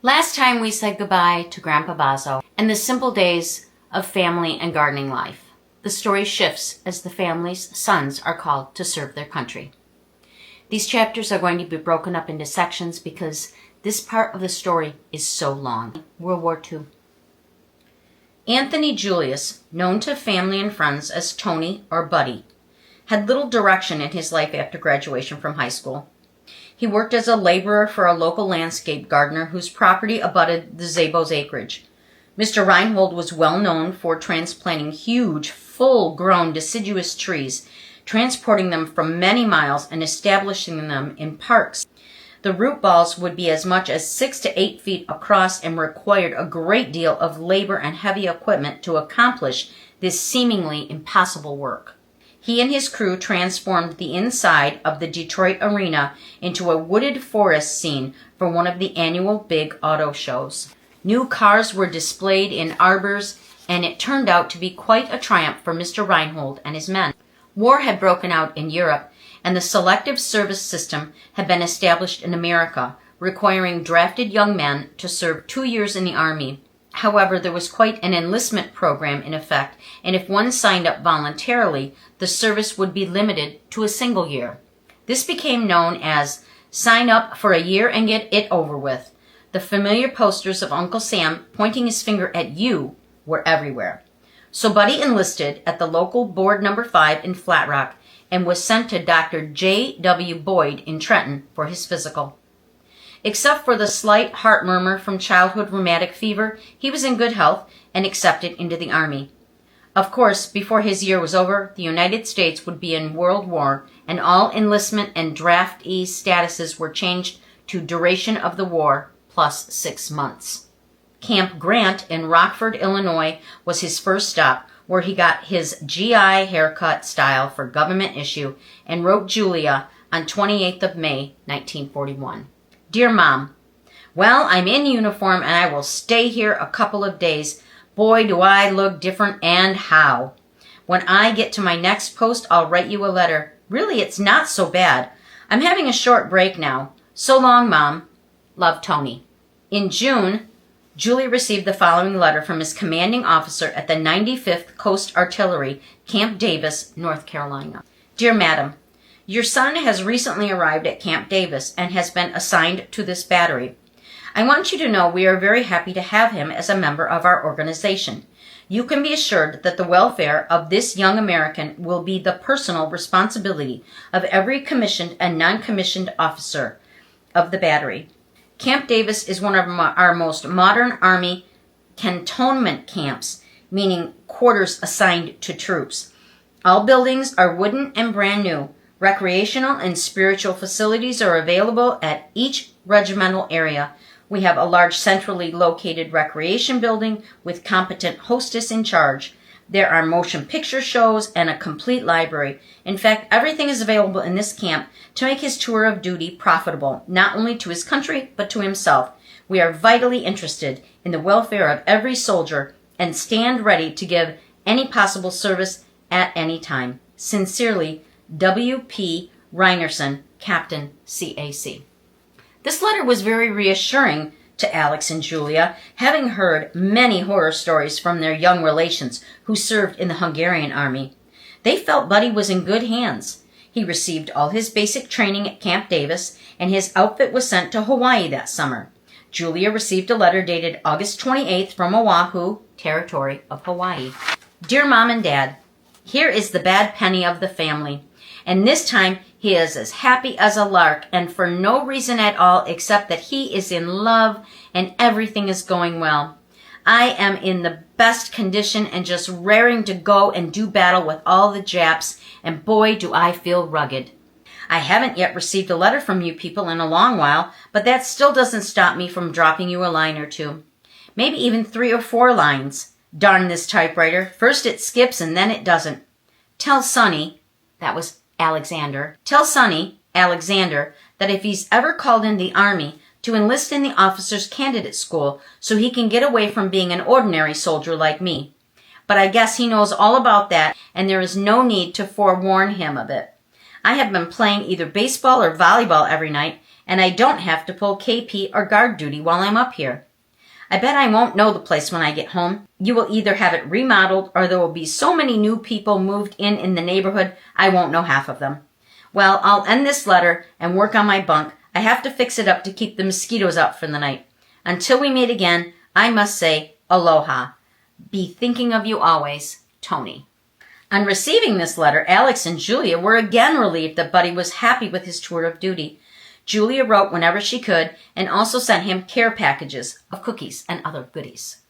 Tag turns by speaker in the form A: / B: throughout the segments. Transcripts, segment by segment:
A: Last time we said goodbye to Grandpa Bazo and the simple days of family and gardening life. The story shifts as the family's sons are called to serve their country. These chapters are going to be broken up into sections because this part of the story is so long. World War II. Anthony Julius, known to family and friends as Tony or Buddy, had little direction in his life after graduation from high school. He worked as a laborer for a local landscape gardener whose property abutted the Zabos' acreage. Mr. Reinhold was well known for transplanting huge, full-grown deciduous trees, transporting them from many miles and establishing them in parks. The root balls would be as much as 6 to 8 feet across and required a great deal of labor and heavy equipment to accomplish this seemingly impossible work. He and his crew transformed the inside of the Detroit Arena into a wooded forest scene for one of the annual big auto shows. New cars were displayed in arbors, and it turned out to be quite a triumph for Mr. Reinhold and his men. War had broken out in Europe, and the selective service system had been established in America, requiring drafted young men to serve 2 years in the Army. However, there was quite an enlistment program in effect, and if one signed up voluntarily, the service would be limited to a single year. This became known as sign up for a year and get it over with. The familiar posters of Uncle Sam pointing his finger at you were everywhere. So Buddy enlisted at the local Board No. 5 in Flat Rock and was sent to Dr. J. W. Boyd in Trenton for his physical. Except for the slight heart murmur from childhood rheumatic fever, he was in good health and accepted into the Army. Of course, before his year was over, the United States would be in World War, and all enlistment and draftee statuses were changed to duration of the war plus 6 months. Camp Grant in Rockford, Illinois was his first stop, where he got his GI haircut style for government issue and wrote Julia on 28th of May, 1941. Dear Mom, well, I'm in uniform and I will stay here a couple of days. Boy, do I look different, and how. When I get to my next post, I'll write you a letter. Really, it's not so bad. I'm having a short break now. So long, Mom. Love, Tony. In June, Julie received the following letter from his commanding officer at the 95th Coast Artillery, Camp Davis, North Carolina. Dear Madam, your son has recently arrived at Camp Davis and has been assigned to this battery. I want you to know we are very happy to have him as a member of our organization. You can be assured that the welfare of this young American will be the personal responsibility of every commissioned and non-commissioned officer of the battery. Camp Davis is one of our most modern Army cantonment camps, meaning quarters assigned to troops. All buildings are wooden and brand new. Recreational and spiritual facilities are available at each regimental area. We have a large centrally located recreation building with competent hostess in charge. There are motion picture shows and a complete library. In fact, everything is available in this camp to make his tour of duty profitable, not only to his country, but to himself. We are vitally interested in the welfare of every soldier and stand ready to give any possible service at any time. Sincerely, W.P. Reinerson, Captain, CAC. This letter was very reassuring to Alex and Julia, having heard many horror stories from their young relations who served in the Hungarian army. They felt Buddy was in good hands. He received all his basic training at Camp Davis, and his outfit was sent to Hawaii that summer. Julia received a letter dated August 28th from Oahu, territory of Hawaii. Dear Mom and Dad, here is the bad penny of the family. And this time he is as happy as a lark, and for no reason at all except that he is in love and everything is going well. I am in the best condition and just raring to go and do battle with all the Japs, and boy, do I feel rugged. I haven't yet received a letter from you people in a long while, but that still doesn't stop me from dropping you a line or two. Maybe even 3 or 4 lines. Darn this typewriter. First it skips and then it doesn't. Tell Sonny, that was Alexander, tell Sonny, Alexander, that if he's ever called in the Army, to enlist in the officers' candidate school so he can get away from being an ordinary soldier like me. But I guess he knows all about that, and there is no need to forewarn him of it. I have been playing either baseball or volleyball every night, and I don't have to pull KP or guard duty while I'm up here. I bet I won't know the place when I get home. You will either have it remodeled or there will be so many new people moved in the neighborhood I won't know half of them. Well, I'll end this letter and work on my bunk. I have to fix it up to keep the mosquitoes out for the night. Until we meet again, I must say aloha. Be thinking of you always, Tony. On receiving this letter, Alex and Julia were again relieved that Buddy was happy with his tour of duty. Julia wrote whenever she could and also sent him care packages of cookies and other goodies.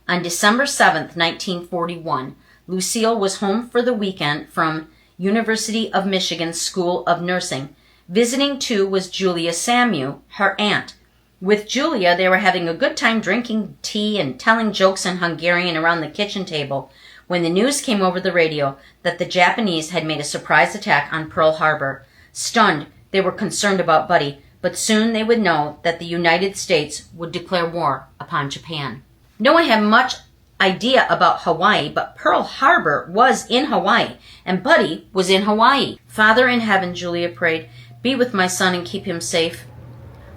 A: On December 7th, 1941, Lucille was home for the weekend from University of Michigan School of Nursing. Visiting too was Julia Samu, her aunt. With Julia, they were having a good time drinking tea and telling jokes in Hungarian around the kitchen table when the news came over the radio that the Japanese had made a surprise attack on Pearl Harbor. Stunned, they were concerned about Buddy, but soon they would know that the United States would declare war upon Japan. No one had much idea about Hawaii, but Pearl Harbor was in Hawaii, and Buddy was in Hawaii. Father in heaven, Julia prayed, be with my son and keep him safe.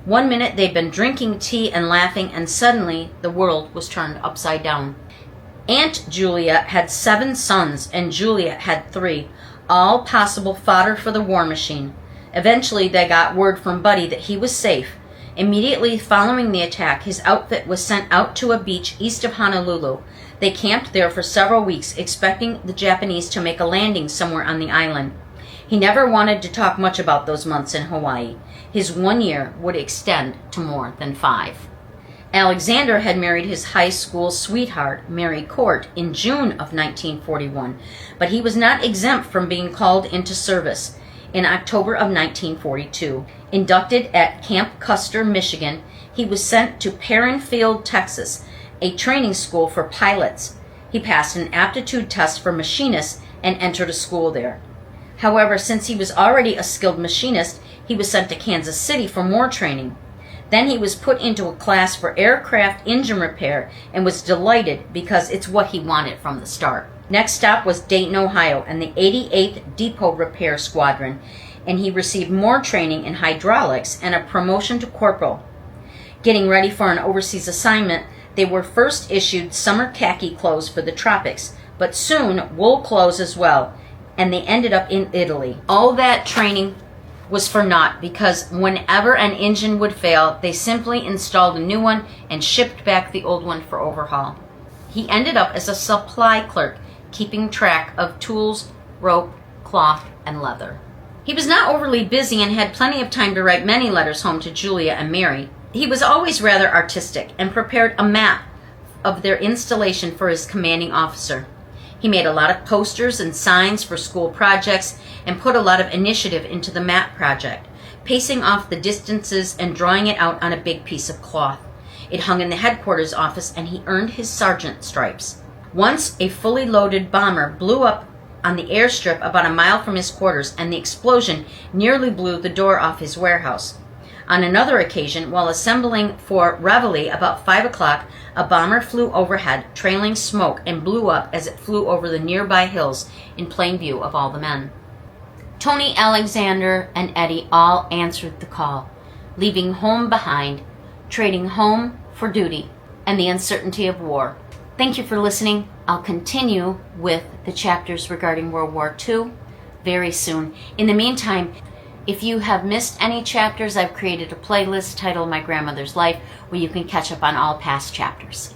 A: One minute they'd been drinking tea and laughing, and suddenly the world was turned upside down. Aunt Julia had 7 sons, and Julia had 3, all possible fodder for the war machine. Eventually they got word from Buddy that he was safe. Immediately following the attack, his outfit was sent out to a beach east of Honolulu. They camped there for several weeks, expecting the Japanese to make a landing somewhere on the island. He never wanted to talk much about those months in Hawaii. His 1 year would extend to more than 5. Alexander had married his high school sweetheart, Mary Court, in June of 1941, but he was not exempt from being called into service. In October of 1942, inducted at Camp Custer, Michigan, he was sent to Perrin Field, Texas, a training school for pilots. He passed an aptitude test for machinists and entered a school there. However, since he was already a skilled machinist, he was sent to Kansas City for more training. Then he was put into a class for aircraft engine repair and was delighted because it's what he wanted from the start. Next stop was Dayton, Ohio, and the 88th Depot Repair Squadron, and he received more training in hydraulics and a promotion to corporal. Getting ready for an overseas assignment, they were first issued summer khaki clothes for the tropics, but soon wool clothes as well, and they ended up in Italy. All that training was for naught because whenever an engine would fail, they simply installed a new one and shipped back the old one for overhaul. He ended up as a supply clerk, keeping track of tools, rope, cloth, and leather. He was not overly busy and had plenty of time to write many letters home to Julia and Mary. He was always rather artistic and prepared a map of their installation for his commanding officer. He made a lot of posters and signs for school projects and put a lot of initiative into the map project, pacing off the distances and drawing it out on a big piece of cloth. It hung in the headquarters office and he earned his sergeant stripes. Once a fully loaded bomber blew up on the airstrip about a mile from his quarters, and the explosion nearly blew the door off his warehouse. On another occasion, while assembling for reveille about 5 o'clock, a bomber flew overhead, trailing smoke, and blew up as it flew over the nearby hills in plain view of all the men. Tony, Alexander, and Eddie all answered the call, leaving home behind, trading home for duty and the uncertainty of war. Thank you for listening. I'll continue with the chapters regarding World War II very soon. In the meantime, if you have missed any chapters, I've created a playlist titled My Grandmother's Life where you can catch up on all past chapters.